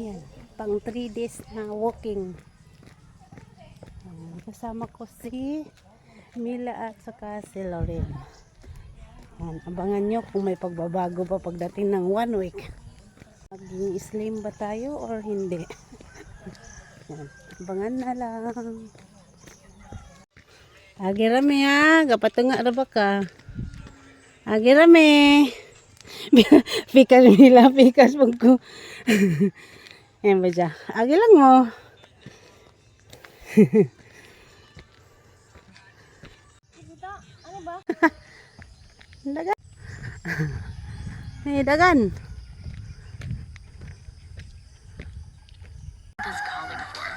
Yan, pang 3 days na walking. Kasama ko si Mila at saka si Lauren. Yan, abangan nyo kung may pagbabago pa pagdating ng 1 week. Maging slim ba tayo or hindi? Yan, abangan na lang. Agi rame ha, gapatunga ra ba ka? Agi rame. Pikas Mila, pikas pag ko. Yan ba dyan? Agi lang mo. Ano ba? Dagan. Hey, dagan. Is calling for.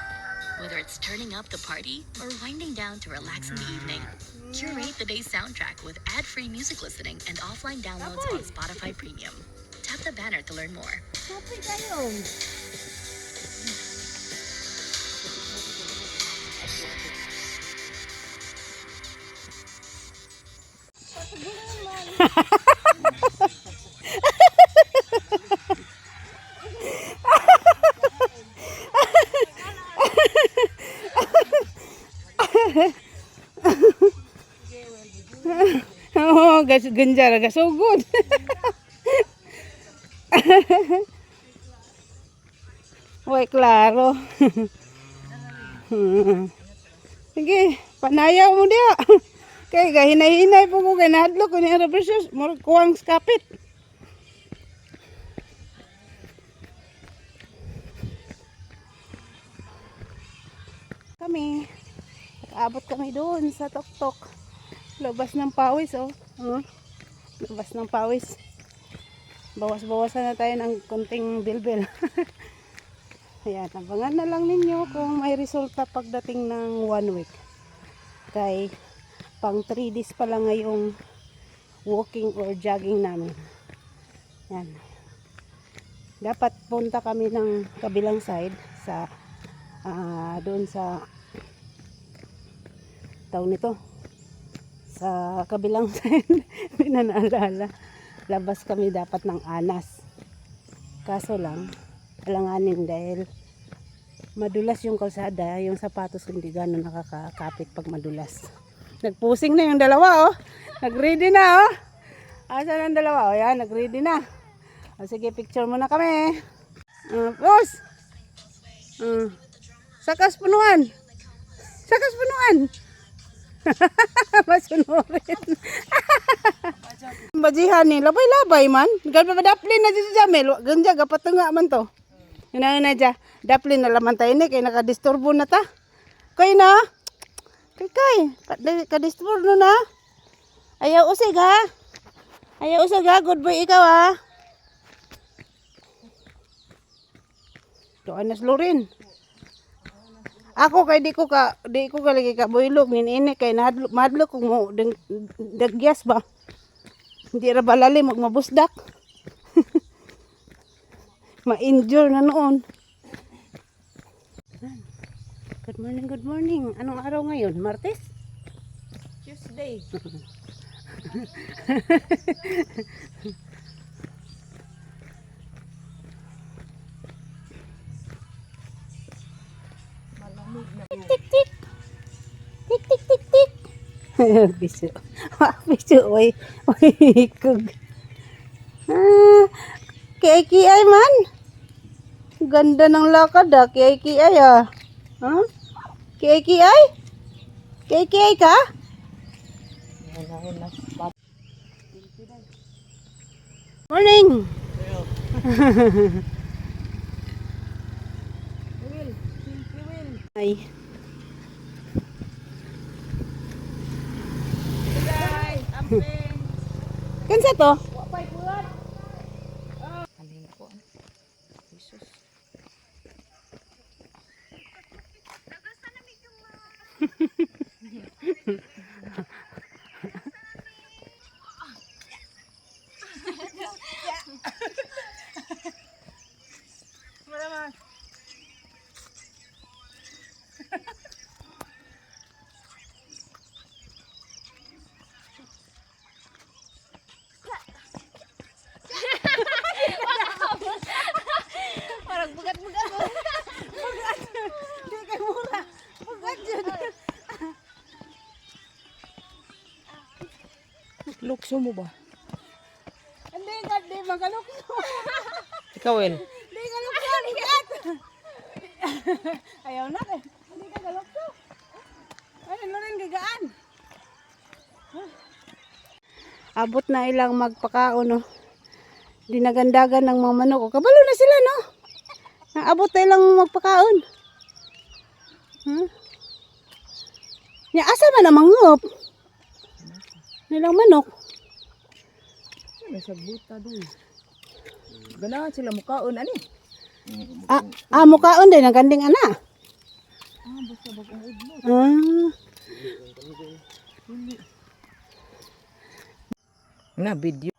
Whether it's turning up the party or winding down to relax in the evening, curate the day's soundtrack with ad-free music listening and offline downloads on Spotify Premium. Tap the banner to learn more. Sopi kayo. Oh, ganjar gasugod. Uy, klaro. Sige, panayaw mo dia. Kay gahinay-hinay po ko kay nahadlok ko ni Arabrisius, murag kuwang skapit. Kami, nakaabot kami doon sa tuktok. Labas ng pawis, oh. Labas ng pawis. Bawas-bawasan na tayo ng konting bilbil. Ayan, abangan na lang ninyo kung may resulta pagdating ng 1 week. Kay pang 3 days pa lang ngayong walking or jogging namin. Yan. Dapat punta kami ng kabilang side sa doon sa taon nito. Sa kabilang side, hindi na naalala. Labas kami dapat ng Anas. Kaso lang, alanganin dahil madulas yung kalsada, yung sapatos hindi gano'n nakakakapit pag madulas. Nagpusing na yung dalawa, oh. Nagready na, oh. Asan ang dalawa? Oh, yan, nagready na. O, sige, picture muna kami. Pause! Sakas punuan! Sakas punuan! Masunurin. Bajihan ni, labay-labay man. Gano'n ba daplin na dyan si Jamil? Ganja, gapatunga man to. Yun na dyan. Daplin na laman tayo ni, kaya nakadisturbo na ta. Kaya na. Kay, kadisturbo na. Ayaw usig ha. Ayaw usig ha. Good boy ikaw ha. Doon na slurin. Ako kay di ko lagi ka builog ini kay madlo ko mo dagyas ba. Hindi ra balali magmabusdak. Ma-injure na noon. Good morning, good morning. Anong araw ngayon? Martes? Tuesday. Malamig na. Tik tik tik. Tik tik tik tik. Bisu. Bisu oy. Oy kug. Kiay man. Ganda ng lakad ah. Kiay ah. Huh? Kiay? Kiay ka? Morning. Ay. Kansa to? Lukso mo ba? Hindi, hindi magalukso. Ikaw, El. Hindi galukso, ligat. Ayaw na eh. Hindi ka galukso. Ano rin gigaan. Abot na ilang magpakaon, no. Dinagandagan ng mga manok. Kabalo na sila, no. Naabot na ilang magpakaon. Huh? Ya, asa man ang mangup? Nilang manok. Nasa buta doon. Ganahan sila mukaon, ani? Mukaon din, ang ganding ana. Basta bagong udlo. Ah. Na, video.